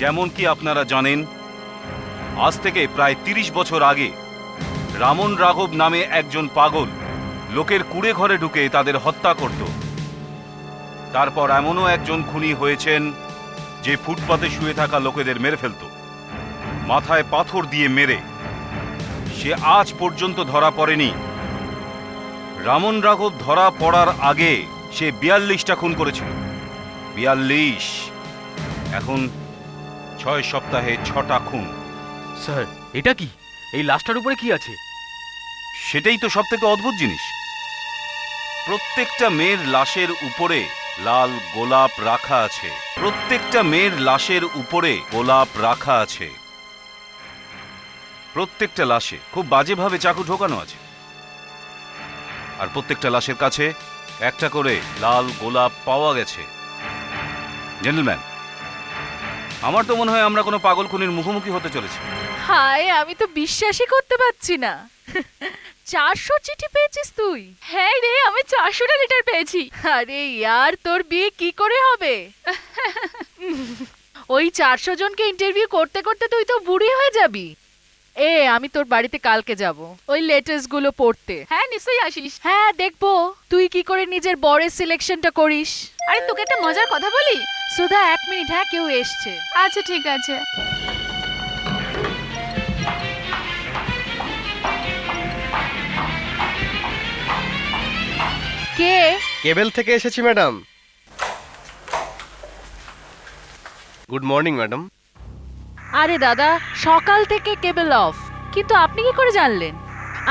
যেমন কি আপনারা জানেন, আজ থেকে প্রায় ৩০ বছর আগে রামন রাঘব নামে একজন পাগল লোকের কুড়ে ঘরে ঢুকে তাদের হত্যা করত। তারপর এমনও একজন খুনি হয়েছেন যে ফুটপাতে শুয়ে থাকা লোকেদের মেরে ফেলত, মাথায় পাথর দিয়ে মেরে। সে আজ পর্যন্ত ধরা পড়েনি। রামন রাঘব ধরা পড়ার আগে সে ৪২টা খুন করেছিল। ৪২। এখন ৬ সপ্তাহে ৬টা খুন। স্যার, এটা কি? এই লাশটার উপরে কি আছে? সেটাই তো সব থেকে অদ্ভুত জিনিস। প্রত্যেকটা মেয়ের লাশের উপরে লাল গোলাপ রাখা আছে। প্রত্যেকটা মেয়ের লাশের উপরে গোলাপ রাখা আছে। প্রত্যেকটা লাশে খুব বাজেভাবে চাকু ঢোকানো আছে। আর প্রত্যেকটা লাশের কাছে একটা করে লাল গোলাপ পাওয়া গেছে। জেন্টলম্যান, আমার তো মনে হয় আমরা কোনো পাগল খুনির মুখোমুখি হতে চলেছি। হায়, আমি তো বিশ্বাসই করতে পারছি না। 400 চিঠি পেয়েছিস তুই? হ্যাঁ রে, আমি 400টা লেটার পেয়েছি। আরে ইয়ার, তোর বিয়ে কি করে হবে? ওই 400 জনকে ইন্টারভিউ করতে করতে তুই তো বুড়ি হয়ে যাবি। আমি তোর বাড়িতে কালকে যাব ওই লেটেস্ট গুলো পড়তে। হ্যাঁ, নিশ্চয়ই আসিস। হ্যাঁ, দেখবো তুই কি করে নিজের বরের সিলেকশনটা করিস। আরে তোকে একটা মজার কথা বলি। সুধা, 1 মিনিট। হ্যাঁ, কেউ এসছে। আচ্ছা, ঠিক আছে। কে? কেবল থেকে এসেছি ম্যাডাম। Good morning madam. আরে দাদা, সকাল থেকে কেবল অফ, কিন্তু আপনি কি করে জানলেন?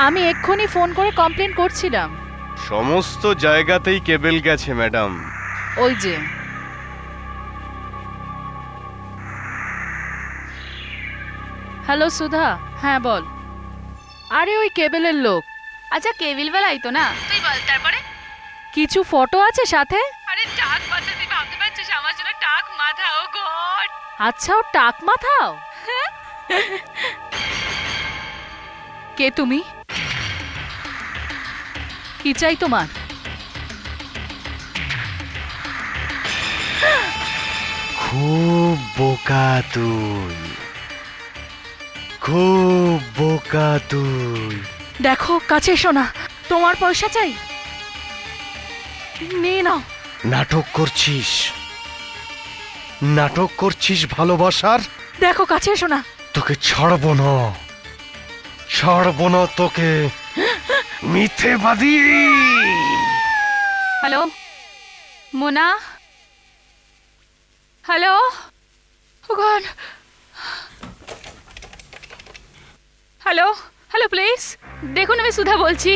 আমি এক্ষুনি ফোন করে কমপ্লেন করছিলাম। সমস্ত জায়গাতেই কেবল গেছে ম্যাডাম। ওই যে। হ্যালো সুধা, হ্যাঁ বল। আরে ওই কেবলের লোক। আচ্ছা, কেবিলওয়ালাই তো না? তুই বল তারপরে। কিছু ফটো আছে সাথে? আরে টাক মাথা, তুই ভাবতে পারছিস আমার জন্য টাক মাথা? ও গড! আচ্ছা, ও টাক মাথাও? কে তুমি? কি চাই তোমার? খুব বোকা তুই, খুব বোকা তুই। দেখো, কাছে এসো না। তোমার পয়সা চাই, নিয়ে নাও। নাটক করছিস, নাটক করছিস ভালোবাসার। দেখো, কাছে এসো না। তোকে ছাড়বো না, ছাড়বো না তোকে, মিথ্যেবাদী। Hello Mona, hello. Oh God, hello hello, please দেখুন, আমি সুধা বলছি।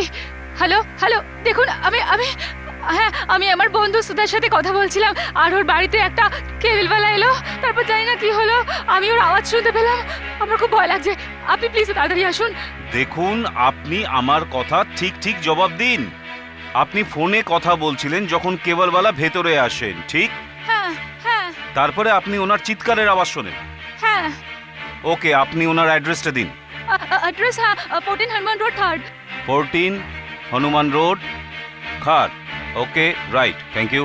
হ্যালো হ্যালো, দেখুন, হ্যাঁ, আমি আমার বন্ধু সুধার সাথে কথা বলছিলাম, আর ওর বাড়িতে একটা কেবিলওয়ালা এলো। তারপর জানি না কি হলো, আমি ওর আওয়াজ শুনতে পেলাম। আমার খুব ভয় লাগছে। আপনি প্লিজ তাড়াতাড়ি আসুন। দেখুন, আপনি আমার কথা ঠিক ঠিক জবাব দিন। আপনি ফোনে কথা বলছিলেন যখন কেবলওয়ালা ভেতরে আসেন, ঠিক? হ্যাঁ হ্যাঁ তারপরে আপনি ওনার চিৎকারের আওয়াজ শোনেন। হ্যাঁ। ওকে, আপনি ওনার অ্যাড্রেসটা দিন। অ্যাড্রেস, হ্যাঁ, 14 Hanuman road, 3rd। 14 Hanuman road, খার। ওকে, রাইট, থ্যাংক ইউ।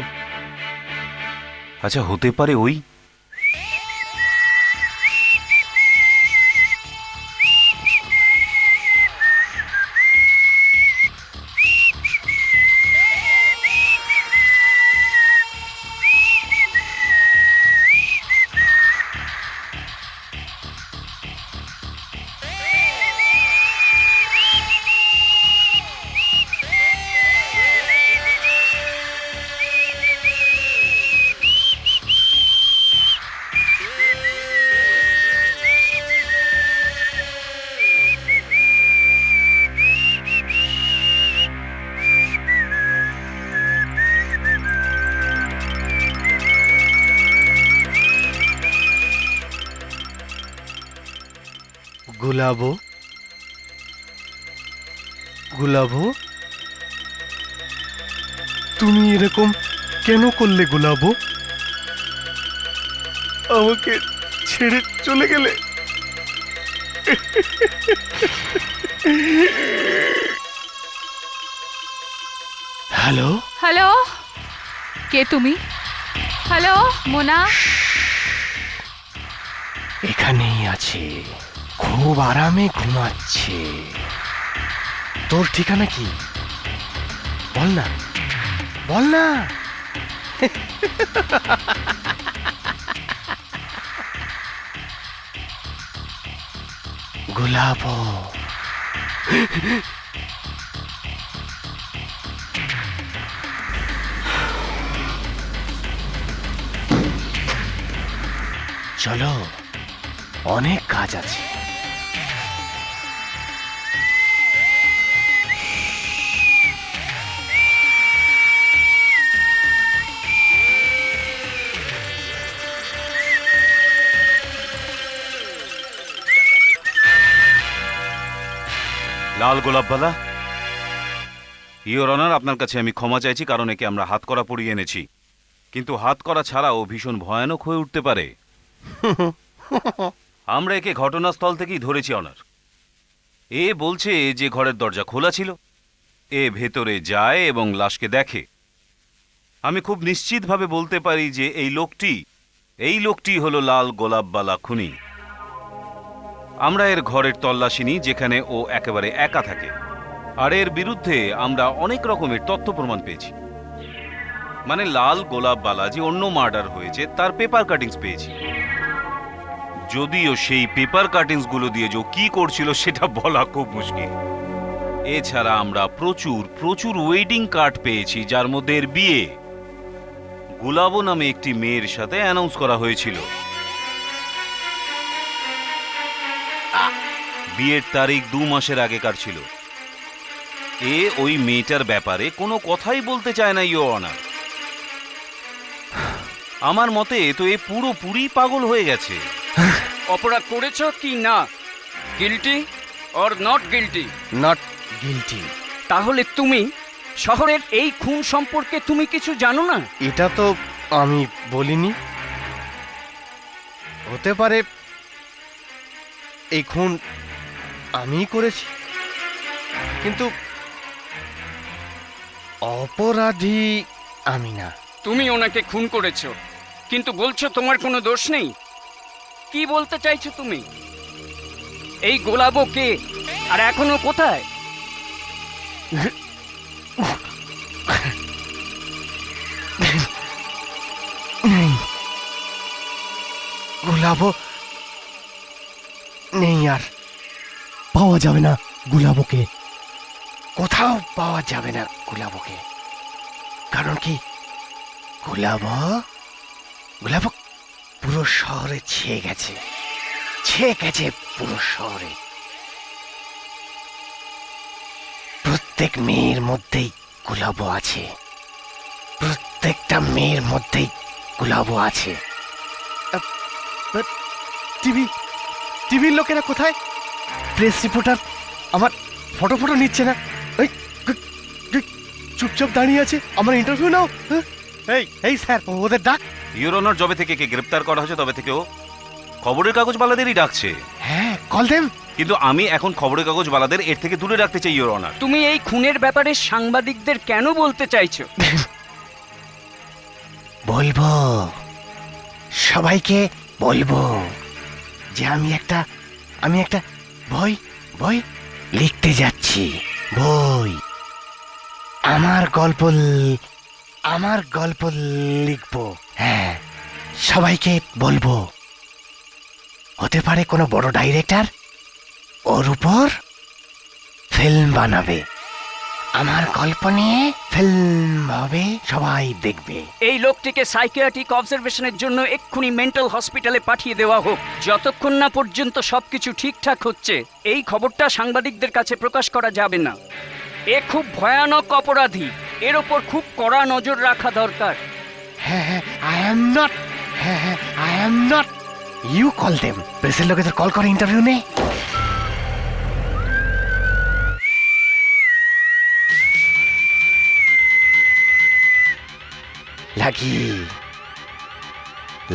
আচ্ছা, হতে পারে ওই। গুলাবো, গুলাবো, তুমি এরকম কেন করলে গুলাবো? আমাকে ছেড়ে চলে গেলে। হ্যালো হ্যালো, কে তুমি? হ্যালো মোনা। এখানেই আছে, খুব আরামে ঘুমাচ্ছে। তোর ঠিকানা কি? বল না, বল না। গোলাপ। চলো, অনেক কাজ আছে। লাল গোলাপবালা, ইওর অনার, আপনার কাছে আমি ক্ষমা চাইছি, কারণ একে আমরা হাতকড়া পরিয়ে এনেছি। কিন্তু হাতকড়া ছাড়াও ভীষণ ভয়ানক হয়ে উঠতে পারে। আমরা একে ঘটনাস্থল থেকেই ধরেছি অনার। এ বলছে যে ঘরের দরজা খোলা ছিল। এ ভেতরে যায় এবং লাশকে দেখে। আমি খুব নিশ্চিতভাবে বলতে পারি যে এই লোকটি হলো লাল গোলাপবালা খুনি। আমরা এর ঘরের তল্লাশি নিই, যেখানে ও একেবারে একা থাকে। আর এর বিরুদ্ধে আমরা অনেক রকমের তথ্য প্রমাণ পেয়েছি। মানে লাল গোলাপবালা যে অন্য মার্ডার হয়েছে তার পেপার কাটিংস পেয়েছি। যদিও সেই পেপার কাটিংস গুলো দিয়ে যে কি করছিল সেটা বলা খুব মুশকিল। এছাড়া আমরা প্রচুর ওয়েডিং কার্ড পেয়েছি, যার মধ্যে এর বিয়ে গুলাবো নামে একটি মেয়ের সাথে অ্যানাউন্স করা হয়েছিল। বিয়ের তারিখ 2 মাসের আগেকার ছিল। এ ওই মেয়েটার ব্যাপারে কোনো কথাই বলতে চায় না ইওর অনার। আমার মতে তো এ পুরোপুরি পাগল হয়ে গেছে। অপরাধ করেছ কি না? Guilty or not guilty? Not guilty. তাহলে তুমি শহরের এই খুন সম্পর্কে তুমি কিছু জানো না? এটা তো আমি বলিনি। হতে পারে এই খুন আমিই করেছি, কিন্তু অপরাধী আমি না। তুমি ওনাকে খুন করেছো, কিন্তু বলছো তোমার কোনো দোষ নেই। কি বলতে চাইছো তুমি? এই গোলাবো কে, আর এখনো কোথায়? গোলাবো নেই, আর পাওয়া যাবে না গোলাবোকে। কোথাও পাওয়া যাবে না গোলাবোকে। কারণ কি, গোলাবো পুরো শহরে ছেয়ে গেছে পুরো শহরে। প্রত্যেক মেয়ের মধ্যেই গোলাবো আছে, প্রত্যেকটা মেয়ের মধ্যেই গোলাবো আছে। টিভির লোকেরা কোথায়? প্রেস রিপোর্টার আমার ফটো নিচ্ছে না। চুপচাপ দাঁড়িয়ে আছে। আমার ইন্টারভিউ নাও। এই স্যার, ওদের ডাক। ইওর অনার, যবে থেকে একে গ্রেপ্তার করা হয়েছে তবে থেকে ও খবরের কাগজওয়ালাদেরই ডাকছে। হ্যাঁ, কল দেম। কিন্তু আমি এখন খবরের কাগজওয়ালাদের এর থেকে দূরে রাখতে চাই ইওর অনার। তুমি এই খুনের ব্যাপারে সাংবাদিকদের কেন বলতে চাইছো? বলবো, সবাইকে বলবো যে আমি একটা বই লিখতে যাচ্ছি। বই, আমার গল্প লিখবো। হ্যাঁ, সবাইকে বলবো। হতে পারে কোনো বড় ডাইরেক্টর ওর উপর ফিল্ম বানাবে। আমার গল্প নিয়ে ফিল্ম হবে, সবাই দেখবে। এই লোকটিকে সাইকিয়াট্রিক অবজারভেশনের জন্য এক্ষুনি মেন্টাল হসপিটালে পাঠিয়ে দেওয়া হোক, যতক্ষণ না পর্যন্ত সবকিছু ঠিকঠাক হচ্ছে। এই খবরটা সাংবাদিকদের কাছে প্রকাশ করা যাবে না। এ খুব ভয়ানক অপরাধী, এর ওপর খুব কড়া নজর রাখা দরকার। হ্যাঁ, I am not. You call them. প্রেসের লোকেদের কল করে ইন্টারভিউ নে।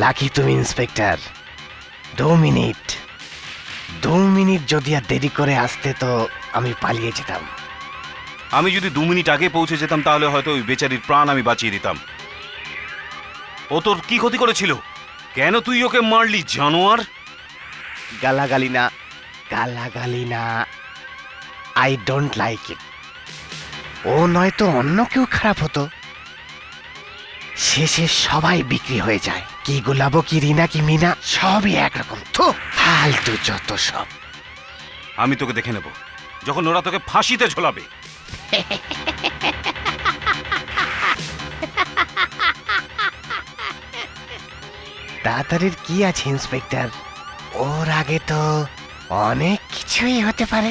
লাকি তুমি ইন্সপেক্টর। 2 মিনিট যদি আর দেরি করে আসতে তো আমি পালিয়ে যেতাম। আমি যদি 2 মিনিট আগে পৌঁছে যেতাম তাহলে হয়তো ওই বেচারির প্রাণ আমি বাঁচিয়ে দিতাম। ও তোর কি ক্ষতি করেছিল? কেন তুই ওকে মারলি, জানোয়ার? গালাগালি না, গালাগালি না। I don't like it. ও নয়তো অন্য কেউ খারাপ হতো, শেষে সবাই বিক্রি হয়ে যায়। কি গোলাবো, কি রিনা, কি মিনা, সবই একরকম। থু, ফালতু যত সব। আমি তোকে দেখে নেব যখন ওরা তোকে ফাঁসিতে ঝোলাবে। তাড়াতাড়ির কি আছে ইন্সপেক্টর, ওর আগে তো অনেক কিছুই হতে পারে,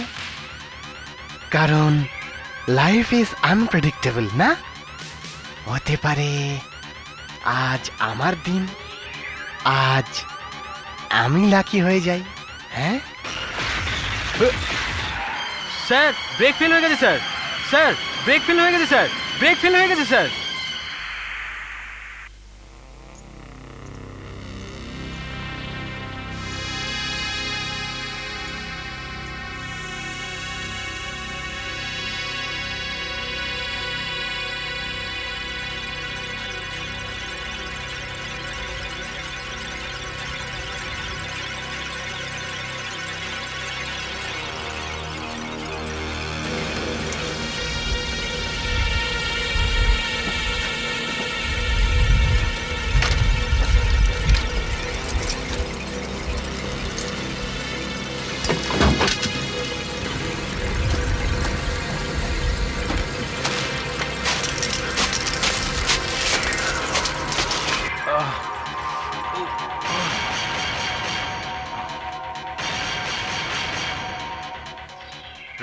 কারণ লাইফ ইজ আনপ্রেডিক্টেবল না। হতে পারে আজ আমার দিন, আজ আমি লাকি হয়ে যাই। হ্যাঁ, স্যার ব্রেক ফেল হয়ে গেছে স্যার। স্যার ব্রেক ফেল হয়ে গেছে স্যার। ব্রেক ফেল হয়ে গেছে স্যার।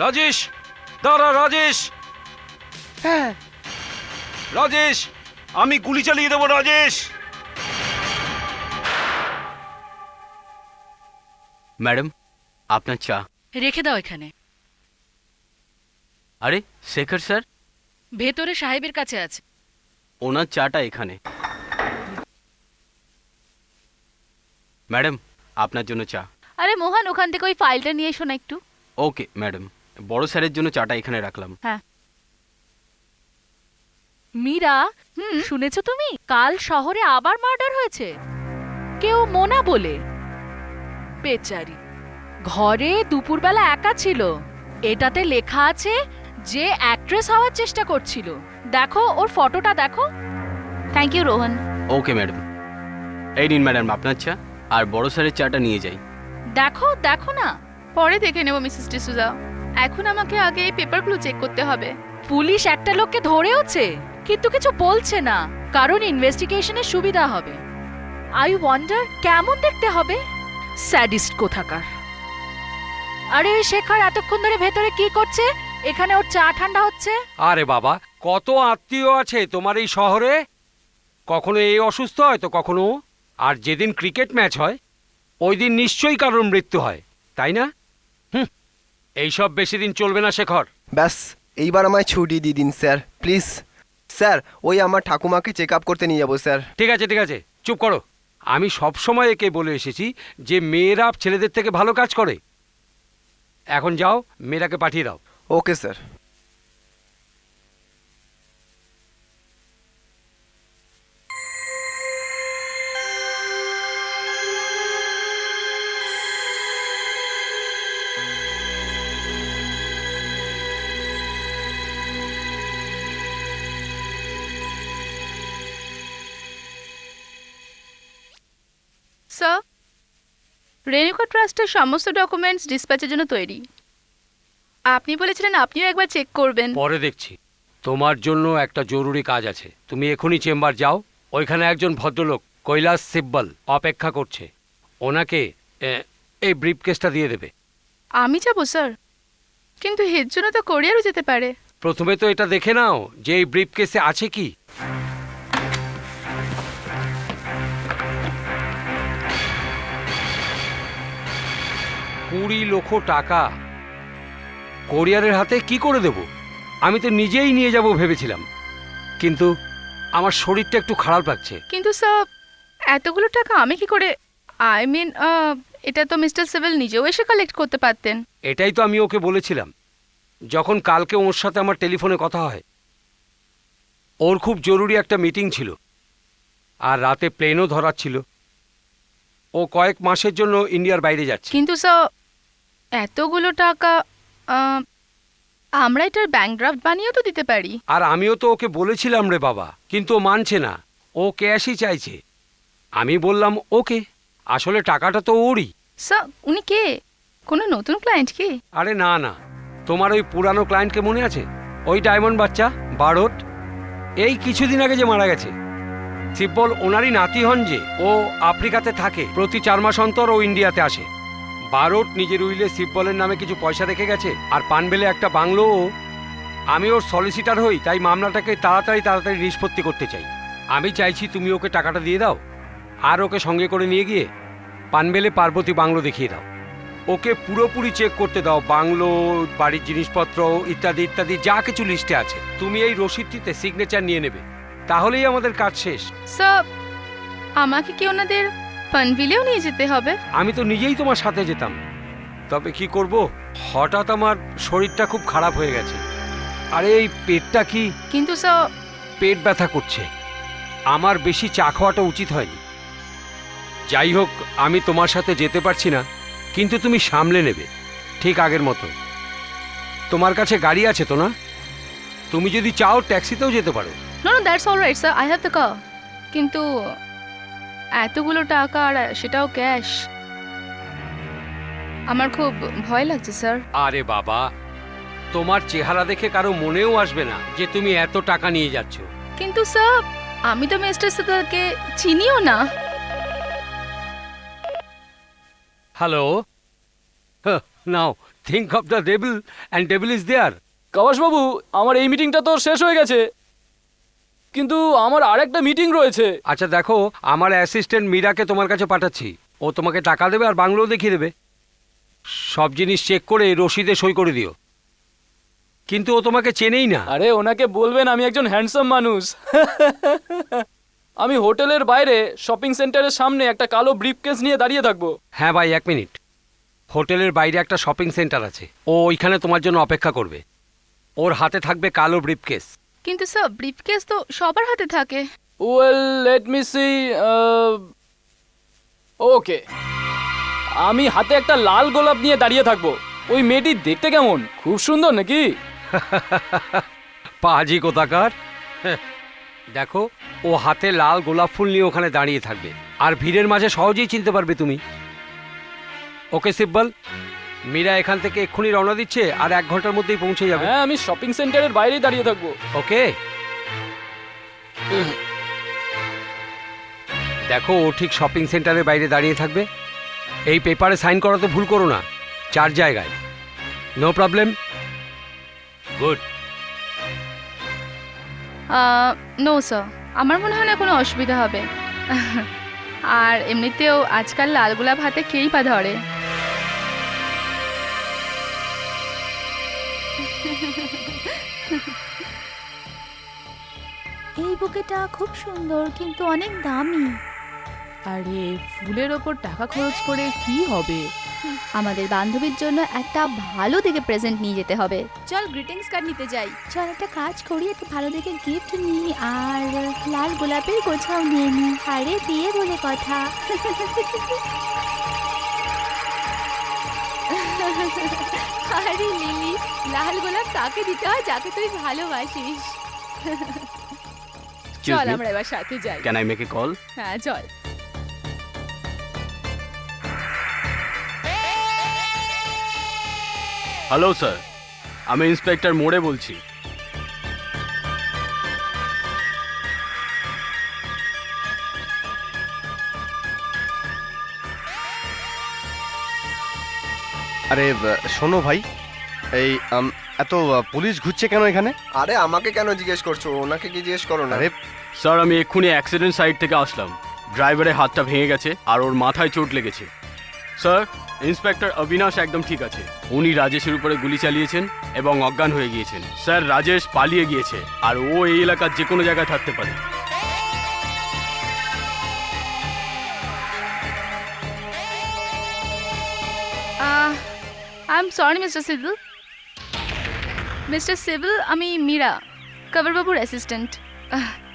রাজেশ, দাঁড়া রাজেশ। হ্যাঁ, রাজেশ, আমি গুলি চালিয়ে দেবো রাজেশ। ম্যাডাম আপনার চা। রেখে দাও এখানে। আরে শেখর স্যার, ভেতরে সাহেবের কাছে আছে। ওনার চাটা এখানে। ম্যাডাম আপনার জন্য চা। আরে মোহন, ওখান থেকে ওই ফাইলটা নিয়ে এসো না একটু। ওকে ম্যাডাম, বড় স্যারের জন্য চাটা এখানে রাখলাম। হ্যাঁ। মীরা, শুনেছো তুমি? কাল শহরে আবার মার্ডার হয়েছে, কেউ মোনা বলে। বেচারি ঘরে দুপুরবেলা একা ছিল। এটাতে লেখা আছে যে অ্যাক্ট্রেস হওয়ার চেষ্টা করছিল। দেখো ওর ফটোটা দেখো। Thank you Rohan. Okay madam, এই নিন ম্যাডাম আপনার চা, আর বড় স্যারের চাটা নিয়ে যাই। দেখো দেখো না। পরে দেখে নেব মিসেস ডিসুজা, এখন আমাকে আগে এই পেপারগুলো চেক করতে হবে। পুলিশ একটা লোককে ধরেওছে, কিন্তু কিছু বলছে না, কারণ ইনভেস্টিগেশনের সুবিধা হবে। আই ওয়ান্ডার কেমন দেখতে হবে। স্যাডিস্ট কোথাকার। আরে ওই শেখর এতক্ষণ ধরে ভেতরে কি করছে? এখানে ওর চা ঠান্ডা হচ্ছে। আরে বাবা, কত আত্মীয় আছে তোমার এই শহরে। কখনো এই অসুস্থ হয় তো কখনো ও। আর যেদিন ক্রিকেট ম্যাচ হয় ওই দিন নিশ্চয়ই কারোর মৃত্যু হয়, তাই না? এইসব বেশি দিন চলবে না শেখর। ব্যাস, এইবার আমায় ছুটি দিয়ে দিন স্যার প্লিজ। স্যার, ওই আমার ঠাকুমাকে চেক আপ করতে নিয়ে যাবো স্যার। ঠিক আছে ঠিক আছে, চুপ করো। আমি সব সময় একে বলে এসেছি যে মেয়েরা ছেলেদের থেকে ভালো কাজ করে। এখন যাও, মেয়েরাকে পাঠিয়ে দাও। Okay sir. স্যার, রেণুকা ট্রাস্টের সমস্ত ডকুমেন্টস ডিসপ্যাচের জন্য তৈরি। আপনি বলেছিলেন আপনিও একবার চেক করবেন। পরে দেখছি, তোমার জন্য একটা জরুরি কাজ আছে। তুমি এখনই চেম্বার যাও, ওইখানে একজন ভদ্রলোক কৈলাস সিব্বল অপেক্ষা করছে। ওনাকে এই ব্রিফকেসটা দিয়ে দেবে। আমি যাব স্যার, কিন্তু এর জন্য তো কোরিয়ারও যেতে পারে। প্রথমে তো এটা দেখে নাও যে এই ব্রিফকেসে আছে কি। $20 লক্ষ টাকা কোরিয়ারের হাতে কি করে দেব? আমি তো নিজেই নিয়ে যাব ভেবেছিলাম, কিন্তু আমার শরীরটা একটু খারাপ লাগছে। কিন্তু স্যার, এতগুলো টাকা আমি কি করে, আই মিন এটা তো মিস্টার সিভিল নিজেও এসে কালেক্ট করতে পারতেন। এটাই তো আমি ওকে বলেছিলাম যখন কালকে ওর সাথে আমার টেলিফোনে কথা হয়। ওর খুব জরুরি একটা মিটিং ছিল, আর রাতে প্লেনও ধরার ছিল। ও কয়েক মাসের জন্য ইন্ডিয়ার বাইরে যাচ্ছে। কিন্তু স্যার এতগুলো টাকা আমরা এটার ব্যাংক ড্রাফট বানিয়েও তো দিতে পারি। আর আমিও তো ওকে বলেছিলাম রে বাবা, কিন্তু ও মানছে না, ও ক্যাশই চাইছে। আমি বললাম ওকে, আসলে টাকাটা তো ওরই। স্যার উনি কে, কোনো নতুন ক্লায়েন্ট কি? আরে না না, তোমার ওই পুরানো ক্লায়েন্টকে মনে আছে? ওই ডায়মন্ড বাচ্চা বারোট, এই কিছুদিন আগে যে মারা গেছে। শিববল ওনারই নাতি হন যে, ও আফ্রিকাতে থাকে, প্রতি 4 মাস অন্তর ও ইন্ডিয়াতে আসে। বারোট নিজের উইলে শিববলের নামে কিছু পয়সা রেখে গেছে, আর পানবেলে একটা বাংলো। আমি ওর সলিসিটার হই, তাই মামলাটাকে তাড়াতাড়ি নিষ্পত্তি করতে চাই। আমি চাইছি তুমি ওকে টাকাটা দিয়ে দাও, আর ওকে সঙ্গে করে নিয়ে গিয়ে পানবেলে পার্বতী বাংলো দেখিয়ে দাও। ওকে পুরোপুরি চেক করতে দাও, বাংলো, বাড়ির জিনিসপত্র ইত্যাদি ইত্যাদি যা কিছু লিস্টে আছে। তুমি এই রসিদটিতে সিগনেচার নিয়ে নেবে, তাহলেই আমাদের কাজ শেষ। স্যার আমাকে কি ওনাদের পানভিলেও নিয়ে যেতে হবে? আমি তো নিজেই তোমার সাথে যেতাম, তবে কি করব, হঠাৎ আমার শরীরটা খুব খারাপ হয়ে গেছে। আরে এই পেটটা কি, কিন্তু স্যার পেট ব্যথা করছে, আমার বেশি চা খাওয়াটা উচিত হয়নি। যাই হোক, আমি তোমার সাথে যেতে পারছি না, কিন্তু তুমি সামলে নেবে ঠিক আগের মতো। তোমার কাছে গাড়ি আছে তো না? তুমি যদি চাও ট্যাক্সিতেও যেতে পারো। No no that's alright sir, I have the car. কিন্তু এতগুলো টাকা আর সেটাও ক্যাশ, আমার খুব ভয় লাগছে স্যার। আরে বাবা, তোমার চেহারা দেখে কারো মনেও আসবে না যে তুমি এত টাকা নিয়ে যাচ্ছ। কিন্তু স্যার আমি তো মিস্টার সিদ্ধার্থকে চিনিও না। Hello, now think of the devil and devil is there. বাবু, আমার এই মিটিংটা তো শেষ হয়ে গেছে, কিন্তু আমার আরেকটা মিটিং রয়েছে। আচ্ছা দেখো, আমার অ্যাসিস্ট্যান্ট মীরাকে তোমার কাছে পাঠাচ্ছি, ও তোমাকে টাকা দেবে আর বাংলো দেখিয়ে দেবে। সব জিনিস চেক করে রসিদে সই করে দিও। কিন্তু ও তোমাকে চেনেই না। আরে ওনাকে বলবেন আমি একজন হ্যান্ডসাম মানুষ। আমি হোটেলের বাইরে শপিং সেন্টারের সামনে একটা কালো ব্রিফকেস নিয়ে দাঁড়িয়ে থাকবো। হ্যাঁ ভাই, 1 মিনিট। হোটেলের বাইরে একটা শপিং সেন্টার আছে, ও ওইখানে তোমার জন্য অপেক্ষা করবে। ওর হাতে থাকবে কালো ব্রিফকেস। কিন্তু স্যার ব্রিফকেস তো সবার হাতে থাকে। Well let me see. Okay, আমি হাতে একটা লাল গোলাপ নিয়ে দাঁড়িয়ে থাকবো। ওই মেয়েটি দেখতে কেমন, খুব সুন্দর নাকি? পাজি কোথাকার। দেখো, ও হাতে লাল গোলাপ ফুল নিয়ে ওখানে দাঁড়িয়ে থাকবে, আর ভিড়ের মাঝে সহজেই চিনতে পারবে তুমি। ওকে শিববল, মীরা এখান থেকে এক্ষুনি রওনা দিচ্ছে, আর 1 ঘন্টার মধ্যেই পৌঁছে যাবে। হ্যাঁ, আমি শপিং সেন্টারের বাইরেই দাঁড়িয়ে থাকবো। ওকে। দেখো, ও ঠিক শপিং সেন্টারের বাইরে দাঁড়িয়ে থাকবে। এই পেপারে সাইন করাতে ভুল করো না, 4 জায়গায়। No problem? Good. No sir, আমার মনে হয় না কোনো অসুবিধা হবে। আর এমনিতেও আজকাল লাল গোলাপ হাতে কেই বা ধরে। এই বুকেটা খুব সুন্দর, কিন্তু অনেক দামি। আরে ফুলের ওপর টাকা খরচ করে কি হবে? আমাদের বান্ধবীর জন্য একটা ভালো দেখে প্রেজেন্ট নিয়ে যেতে হবে। চল গ্রিটিংস কার্ড নিতে যাই। চল একটা কাজ করি, একটা ভালো দেখে গিফট নিই আর লাল গোলাপের গোছাও নিয়ে নিই। আরে বিয়ে বলে কথা। আরে লিলি, লাল গোলাপ তাকে দিতে হয় যাকে তুই ভালোবাসিস। চল আমরা এবার সাথে যাই। Can I make a call? হ্যাঁ চল। হ্যালো স্যার, আমি ইন্সপেক্টর মোড়ে বলছি। আরে শোনো ভাই, এই এত পুলিশ ঘুরছে কেন এখানে? আরে আমাকে কেন জিজ্ঞেস করছো, ওনাকে কি জিজ্ঞেস করো না? আরে স্যার, আমি এক্ষুনি অ্যাক্সিডেন্ট সাইট থেকে আসলাম। ড্রাইভারের হাতটা ভেঙে গেছে আর ওর মাথায় চোট লেগেছে। স্যার, ইন্সপেক্টর অবিনাশ একদম ঠিক আছে। উনি রাজেশের উপরে গুলি চালিয়েছেন এবং অজ্ঞান হয়ে গিয়েছেন। স্যার, রাজেশ পালিয়ে গিয়েছে আর ও এই এলাকার যে কোনো জায়গায় থাকতে পারে। I am sorry mister civil. Mister civil, আমি মীরা, কবরবাবুর অ্যাসিস্ট্যান্ট।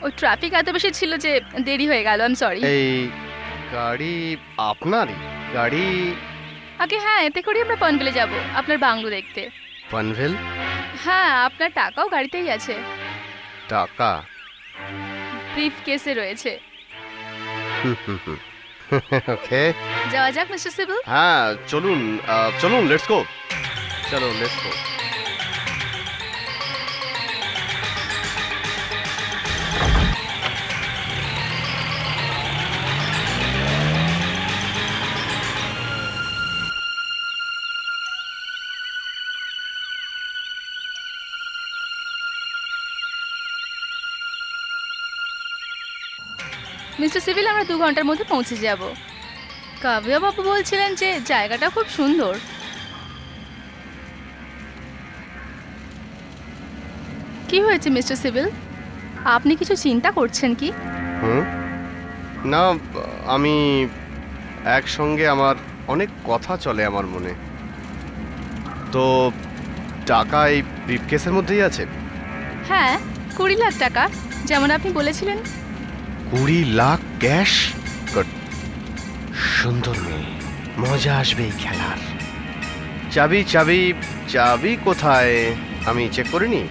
ওই ট্রাফিক এত বেশি ছিল যে দেরি হয়ে গেল। I am sorry. এই গাড়ি আপনারই? গাড়ি আগে হ্যাঁ, এতে করে আমরা পনভেলে যাব আপনার বাংলো দেখতে। পানভেল? হ্যাঁ, আপনার টাকাও গাড়িতেই আছে, টাকা? ব্রিফ কেসে রয়েছে। ওকে, যাওয়া যাক মিস্টার সিবিল। হ্যাঁ চলুন, চলুন, লেটস গো। চলো, লেটস গো। মিস্টার সিবিল, আমরা 2 ঘন্টার মধ্যে পৌঁছে যাব। কাব্য বাবু বলছিলেন যে জায়গাটা খুব সুন্দর। কি হয়েছে মিস্টার সিবিল, আপনি কিছু চিন্তা করছেন কি? না, আমি একসঙ্গে আমার অনেক কথা চলে আমার মনে। তো টাকা এই ব্রিফকেসের মধ্যেই আছে? হ্যাঁ, 20 লাখ টাকা, যেমন আপনি বলেছিলেন। 20 লাখ ক্যাশ? গুড। সুন্দর মেয়ে, মজা আসবে এই খেলার। চাবি চাবি চাবি কোথায়? আমি চেক করিনি।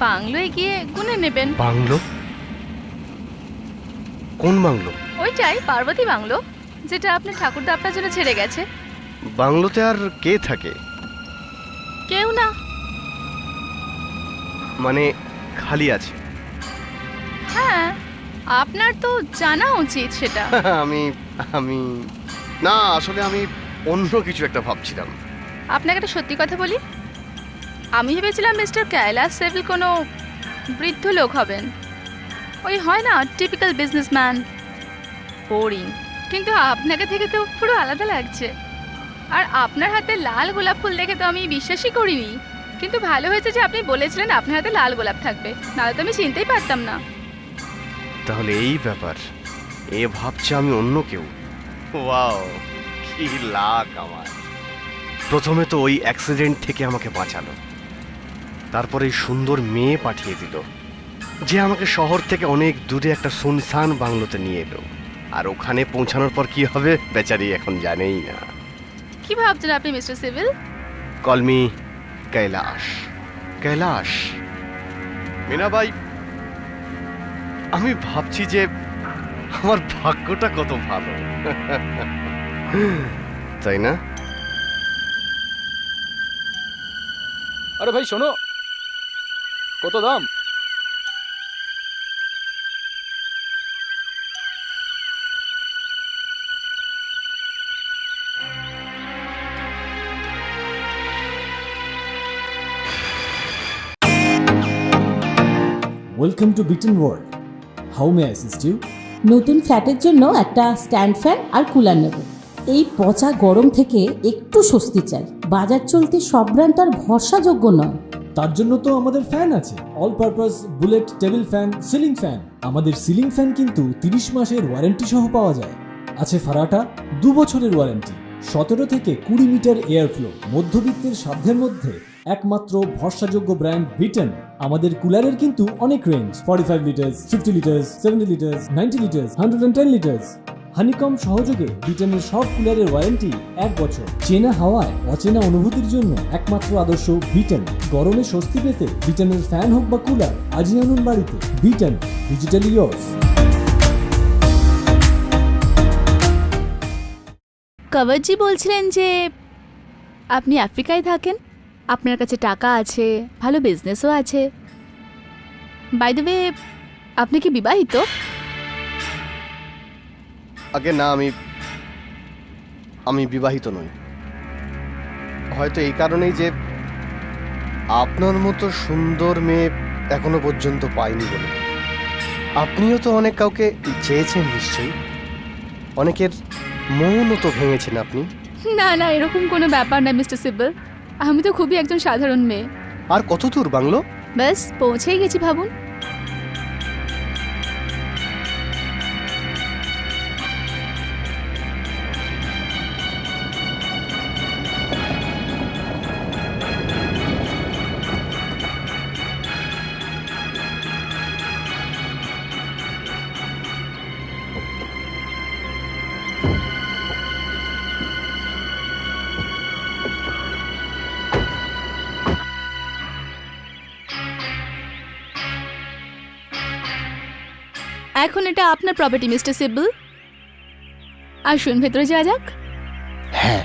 বাংলোয় গিয়ে গুনে নেবেন। বাংলো? কোন বাংলো? ওইটাই, পার্বতী বাংলো, যেটা আপনার ঠাকুরদা আপনার জন্য ছেড়ে গেছে। বাংলোতে আর কে থাকে? কেউ না। মানে খালি আছে? হ্যাঁ, আপনার তো জানা উচিত সেটা। আমি আমি না, আসলে আমি অন্য কিছু একটা ভাবছিলাম। আপনাকে একটা সত্যি কথা বলি, আমি ভেবেছিলাম মিস্টার কৈলাস সেভিল কোনো বৃদ্ধ লোক হবেন, ওই হয় না টিপিক্যাল বিজনেসম্যান, বোরিং। কিন্তু আপনাকে থেকে তো পুরো আলাদা লাগছে। আর আপনার হাতে লাল গোলাপ ফুল দেখে তো আমি বিশ্বাসই করিনি। কিন্তু ভালো হয়েছে যে আপনি বলেছিলেন আপনার হাতে লাল গোলাপ থাকবে, নাহলে তো আমি চিনতেই পারতাম না। তাহলে এই ব্যাপার, এ ভাবছে আমি অন্য কেউ। ওয়াও, কি লাক আমার! প্রথমে তো ওই অ্যাক্সিডেন্ট থেকে আমাকে বাঁচালো, তারপরে এই সুন্দর মেয়ে পাঠিয়ে দিল, যে আমাকে শহর থেকে অনেক দূরে একটা সুনসান বাংলোতে নিয়ে এলো। আর ওখানে পৌঁছানোর পর কি হবে বেচারি এখন জানেই না। কি ভাবছেন আপনি mister civil? Call me Kailash. Kailash. Meenabai, আমি ভাবছি যে আমার ভাগ্যটা কত ভালো, তাই না? আরে ভাই শোনো, কত দাম? Welcome to bitten world. How may assist you? নতুন ফ্ল্যাটের জন্য একটা স্ট্যান্ড ফ্যান আর কুলার নেব। এই পচা গরম থেকে একটু স্বস্তি চাই। বাজার চলতে সব ব্র্যান্ড আর ভরসাযোগ্য নয়। তার জন্য তো আমাদের ফ্যান আছে, all purpose bullet table fan, ceiling fan. আমাদের সিলিং ফ্যান কিন্তু 30 মাসের ওয়ারেন্টি সহ পাওয়া যায়। আছে ফারাটা 2 বছরের ওয়ারেন্টি, 17 থেকে 20 মিটার এয়ার ফ্লো, মধ্যবিত্তের সাধ্যের মধ্যে একমাত্র ভরসাযোগ্য ব্র্যান্ড বিটেন। আমাদের কুলারের কিন্তু অনেক range, 45 litres, 50 litres, 70 litres, 90 litres, 110 litres. Honeycomb সহযোগে বিটেনের সব কুলারের ওয়ারেন্টি 1 বছর। চেনা হাওয়ায় অচেনা অনুভূতির জন্য একমাত্র আদর্শ বিটেন। গরমে স্বস্তি পেতে বিটেনের ফ্যান হোক বা কুলার, আজই আনুন বাড়িতে। Beaten, digitally yours. কবরজি বলছিলেন যে আপনি আফ্রিকায় থাকেন, আপনার কাছে টাকা আছে, ভালো বিজনেসও আছে। বাই দ্য ওয়ে, আপনি কি বিবাহিত? আগে না, আমি বিবাহিত নই। হয়তো এই কারণেই যে আপনার মতো সুন্দর মেয়ে এখনো পর্যন্ত পাইনি বলে। আপনিও তো অনেক কাউকে চেয়েছেন নিশ্চয়ই, অনেকের মনও তো ভেঙেছেন আপনি। না না, এরকম কোনো ব্যাপার না মিস্টার সিব্বল, আমি তো খুবই একজন সাধারণ মেয়ে। আর কত দূর বাংলো? ব্যাস পৌঁছেই গেছি ভাবুন। এখন এটা আপনার প্রপার্টি মিস্টার সিব্বল। আসুন ভেতরে যাওয়া যাক। হ্যাঁ,